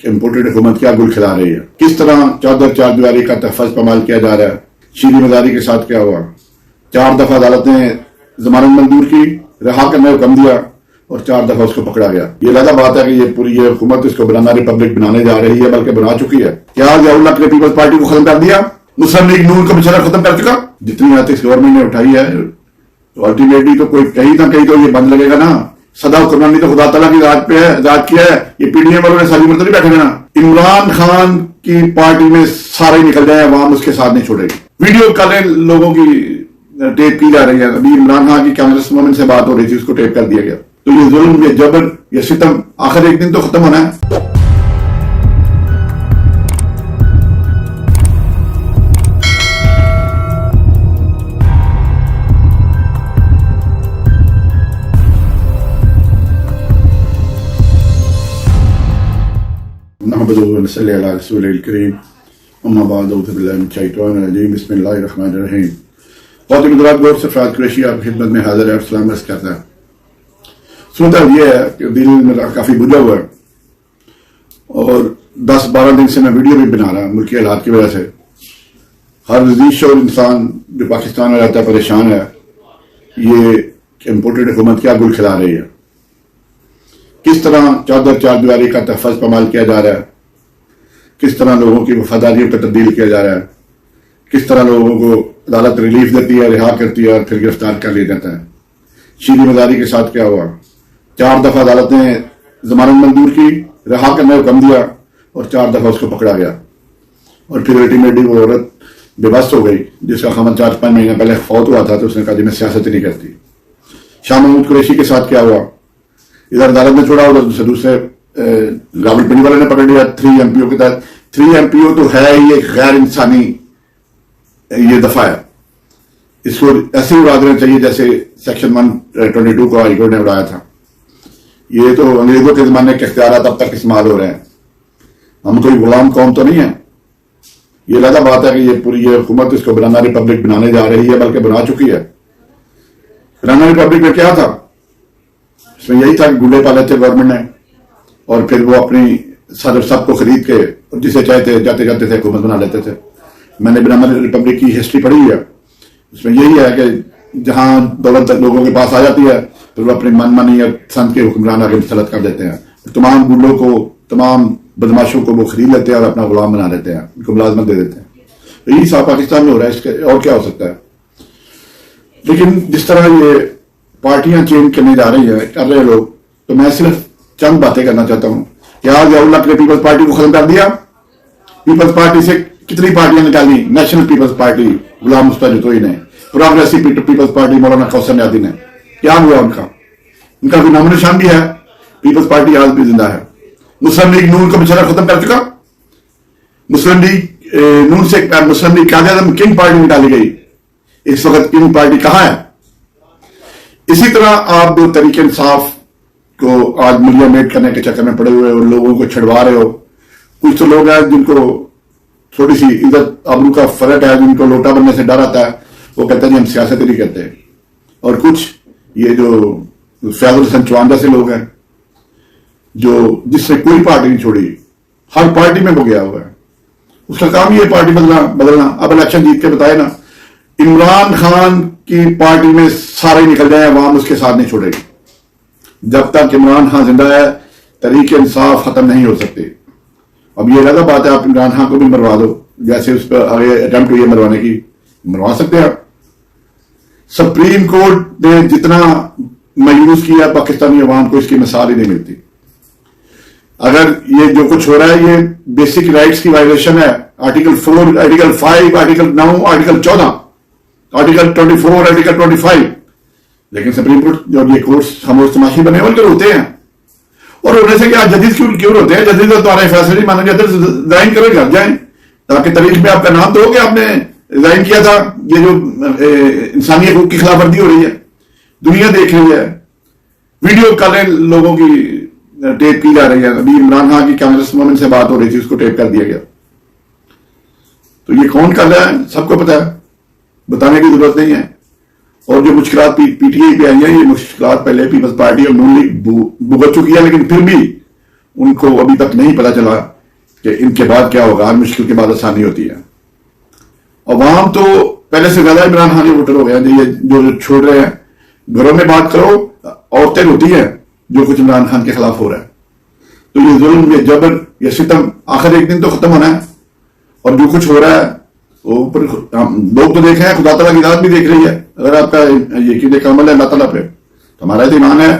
Imported حکومت کیا گل کھلا رہی ہے، کس طرح چادر چار دیواری کا تحفظ پامال کیا جا رہا ہے۔ شیریں مزاری کے ساتھ کیا ہوا، 4 دفعہ عدالت نے ضمانت منظور کی، رہا کرنے کا حکم دیا اور 4 دفعہ اس کو پکڑا گیا۔ یہ علیحدہ بات ہے کہ یہ پوری حکومت اس کو بنانا ریپبلک بنانے جا رہی ہے، بلکہ بنا چکی ہے۔ کیا ضیاء اللہ نے پیپلز پارٹی کو ختم کر دیا؟ مسلم لیگ نون کو بچارا ختم کر چکا۔ جتنی ایتھکس گورنمنٹ نے اٹھائی ہے الٹیمیٹلی تو کوئی کہیں نہ کہیں تو یہ بند لگے گا نا۔ صدا حکمرانی تو خدا تعالیٰ کی ذات پہ ہے، ذات کیا ہے۔ یہ پی ڈی ایم والوں نے ساری مرتبہ بیٹھے رہنا۔ عمران خان کی پارٹی میں سارے نکل جائیں، عوام اس کے ساتھ نہیں چھوڑے گی۔ ویڈیو کالیں لوگوں کی ٹیپ کی جا رہی ہے۔ ابھی عمران خان کی کانگریس وومن سے بات ہو رہی تھی، اس کو ٹیپ کر دیا گیا۔ تو یہ ظلم، یہ جبر، یہ ستم آخر ایک دن تو ختم ہونا ہے۔ نحمده ونصلي على رسوله الكريم اما بعد اعوذ باللہ من الشیطان الرجیم بسم اللہ الرحمن الرحیم۔ بہت مدرات گور سے فراز قریشی آپ کی خدمت میں حاضر ہے اور سلام عرض کرتا ہے۔ سنتا یہ ہے کہ دل میرا کافی بجھا ہوا ہے اور 10-12 دن سے میں ویڈیو بھی بنا رہا ہوں ملکی حالات کی وجہ سے۔ ہر عزیز شعور انسان جو پاکستان میں رہتا ہے پریشان ہے، یہ امپورٹڈ حکومت کیا گل کھلا رہی ہے، کس طرح چادر چار دیواری کا تحفظ پامال کیا جا رہا ہے، کس طرح لوگوں کی وفاداریوں پر تبدیل کیا جا رہا ہے، کس طرح لوگوں کو عدالت ریلیف دیتی ہے، رہا کرتی ہے اور پھر گرفتار کر لیا جاتا ہے۔ شیریں مزاری کے ساتھ کیا ہوا، 4 دفعہ عدالت نے ضمانت منظور کی، رہا کرنے کا حکم دیا اور 4 دفعہ اس کو پکڑا گیا اور پھر الٹیمیٹلی وہ عورت بے بس ہو گئی جس کا خامد 4-5 مہینے پہلے فوت ہوا تھا، تو اس نے کہا جی میں سیاست نہیں کرتی۔ شاہ محمود قریشی کے ساتھ کیا ہوا، ادھر عدالت نے چھوڑا، ادھر دوسرے راول پنڈی والے نے پکڑ لیا 3 MP کے تحت۔ 3 MP تو ہے ہی ایک غیر انسانی یہ دفعہ ہے، اس کو ایسے ہی اڑا دینا چاہیے جیسے سیکشن 122 کو ہائی کورٹ نے اڑایا تھا۔ یہ تو انگریزوں کے زمانے کے اختیارات اب تک استعمال ہو رہے ہیں، ہم کوئی غلام قوم تو نہیں ہے۔ یہ علیحدہ بات ہے کہ یہ پوری حکومت اس کو بنانا ریپبلک بنانے جا رہی ہے، بلکہ بنا چکی ہے۔ بنانا ریپبلک میں کیا تھا، اس میں یہی تھا کہ گنڈے پالے تھے گورنمنٹ نے اور پھر وہ اپنی صدر سب کو خرید کے اور جسے چاہتے جاتے جاتے تھے حکومت بنا لیتے تھے۔ میں نے بنانا ریپبلک کی ہسٹری پڑھی ہے، اس میں یہی ہے کہ جہاں دولت لوگوں کے پاس آ جاتی ہے تو وہ اپنی من مانی اور سنت کے حکمران آگے مسلط کر دیتے ہیں، تمام گنڈوں کو، تمام بدماشوں کو وہ خرید لیتے ہیں اور اپنا غلام بنا لیتے ہیں، ان کو ملازمت دے دیتے ہیں۔ تو یہی صاحب پاکستان میں ہو رہا ہے، اس کے اور کیا ہو سکتا ہے۔ لیکن جس طرح یہ پارٹیاں چینج کرنے جا رہی ہیں، کر رہے لوگ، تو میں صرف چند باتیں کرنا چاہتا ہوں۔ کیا ضیاء اللہ نے پیپلز پارٹی کو ختم کر دیا؟ پیپلز پارٹی سے کتنی پارٹیاں نکالی؟ National Peoples party Ghulam مستفی Jatoi نے، پروگریسو پیپلز پارٹی مولانا کوثر نیازی نے، کیا ہوا ان کا کوئی نام نشان بھی ہے؟ پیپلز پارٹی آج بھی زندہ ہے۔ مسلم لیگ نون کو بچارا ختم کر چکا۔ مسلم لیگ نون سے مسلم league Quaid Azam king party نکالی گئی، اس وقت کنگ پارٹی کہاں ہے؟ اسی طرح آپ جو تحریک انصاف کو آج ملیا میٹ کرنے کے چکر میں پڑے ہوئے اور لوگوں کو چھڑوا رہے ہو۔ کچھ تو لوگ ہیں جن کو تھوڑی سی عزت آبرو کا فرق ہے، جن کو لوٹا بننے سے ڈر آتا ہے، وہ کہتے ہیں جی ہم سیاست نہیں کرتے۔ اور کچھ یہ جو فیاض الحسن چوان جیسے لوگ ہیں جو جس سے کوئی پارٹی نہیں چھوڑی، ہر پارٹی میں وہ گیا ہوا ہے، اس کا کام یہ پارٹی بدلنا۔ اب الیکشن جیت کے بتائے نا، عمران خان کی پارٹی میں سارے نکل جائیں، عوام اس کے ساتھ نہیں چھوڑے گی۔ جب تک عمران خان زندہ ہے تحریک انصاف ختم نہیں ہو سکتی۔ اب یہ علیحدہ بات ہے، آپ عمران خان کو بھی مروا دو، جیسے اس پر آگے اٹیمپٹ ہوئی ہے مروانے کی، مروا سکتے ہیں۔ سپریم کورٹ نے جتنا مایوس کیا پاکستانی عوام کو، اس کی مثال ہی نہیں ملتی۔ اگر یہ جو کچھ ہو رہا ہے یہ بیسک رائٹس کی وائلیشن ہے، article 4، article 5، article 9، article 14، article 24، article 25، لیکن سپریم کورٹ جو یہ کورٹس خاموش تماشی بنے والے ہوتے ہیں، اور ہونے سے کیا ججز کیوں ہوتے ہیں؟ ججز تو تمہارے فیصلے نہیں مانے جاتے، ریزائن کرو گھر جائیں تاکہ تاریخ میں آپ کا نام تو ہو کہ آپ نے ریزائن کیا تھا۔ یہ جو انسانی حقوق کی خلاف ورزی ہو رہی ہے، دنیا دیکھ رہی ہے، ویڈیو کالیں لوگوں کی ٹیپ کی جا رہی ہے۔ ابھی عمران خان کی کانگریس وومن سے بات ہو رہی تھی، اس کو ٹیپ کر دیا گیا۔ تو یہ کون کر رہا ہے سب کو پتا ہے، بتانے کی ضرورت نہیں ہے۔ اور جو مشکلات پی ٹی آئی پہ آئی ہیں، یہ مشکلات پہلے پیپلز پارٹی اور نون لیگ بھگت چکی ہے، لیکن پھر بھی ان کو ابھی تک نہیں پتا چلا کہ ان کے بعد کیا ہوگا. ہر مشکل کے بعد آسانی ہوتی ہے. عوام تو پہلے سے زیادہ عمران خان کے ووٹر ہو گئے ہیں. یہ جو چھوڑ رہے ہیں, گھروں میں بات کرو, عورتیں روتی ہیں جو کچھ عمران خان کے خلاف ہو رہا ہے. تو یہ ظلم, یہ جبر, یہ ستم آخر ایک دن تو ختم ہونا ہے. اور جو کچھ ہو رہا ہے اوپر لوگ تو دیکھ رہے ہیں, خدا تعالیٰ کی ذات بھی دیکھ رہی ہے. اگر آپ کا یقین کا عمل ہے اللہ تعالیٰ پہ, تو ہمارا ایمان ہے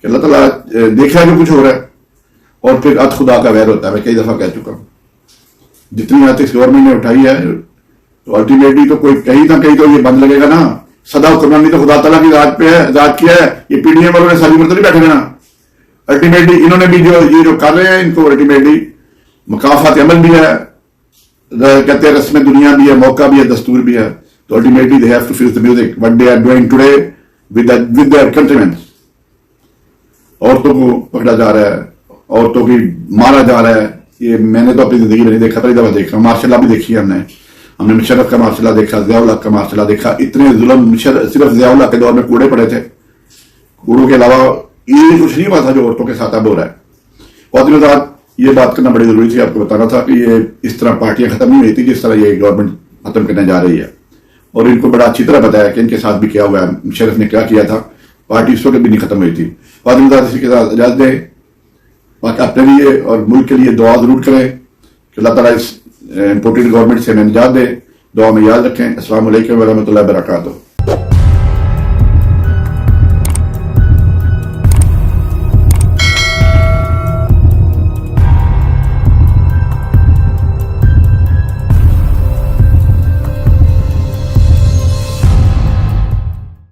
کہ اللہ تعالیٰ دیکھ رہا ہے جو کچھ ہو رہا ہے. اور پھر اد خدا کا ویر ہوتا ہے. میں کئی دفعہ کہہ چکا ہوں, جتنی ایتھکس گورنمنٹ نے اٹھائی ہے تو الٹیمیٹلی تو کوئی کہیں نہ کہیں تو یہ بند لگے گا نا. سدا حکمرانی تو خدا تعالیٰ کی ذات پہ ہے, ذات کیا ہے. یہ پی ڈی ایم والوں نے ساری عمر تو نہیں بیٹھے نا. الٹیمیٹلی انہوں نے بھی یہ جو کر رہے ہیں, ان کو الٹیمیٹلی مقافات عمل بھی ہے, کہتے ہیں رسم دنیا بھی ہے, موقع بھی ہے, دستور بھی ہے. تو ultimately they have to feel the music what they are doing today with their countrymen. عورتوں کو پکڑا جا رہا ہے, عورتوں کی مارا جا رہا ہے. یہ میں نے تو اپنی زندگی میں نہیں دیکھا, پہلی دفعہ دیکھا. مارشاء اللہ بھی دیکھی ہے ہم نے مشرف کا مارشاء اللہ دیکھا, ضیاء الحق کا مارشاء اللہ دیکھا. اتنے ظلم صرف ضیاء الحق کے دور میں کوڑے پڑے تھے, کوڑوں کے علاوہ یہ کچھ نہیں ہوا تھا جو عورتوں کے ساتھ اب ہو رہا ہے. خواتین حضرات, یہ بات کرنا بڑی ضروری تھی. آپ کو بتانا تھا کہ یہ اس طرح پارٹیاں ختم نہیں ہوئی تھی جس طرح یہ گورنمنٹ ختم کرنے جا رہی ہے. اور ان کو بڑا اچھی طرح پتا ہے کہ ان کے ساتھ بھی کیا ہوا ہے, مشرف نے کیا کیا تھا. پارٹی اس وقت بھی نہیں ختم ہوئی تھی. خواتین حضرات, اسی کے ساتھ اجازت دیں. باقی اپنے لیے اور ملک کے لیے دعا ضرور کریں کہ اللہ تعالیٰ اس امپورٹنٹ گورنمنٹ سے ہمیں نجات دے. دعا میں یاد رکھیں. السلام علیکم ورحمۃ اللہ وبرکاتہ.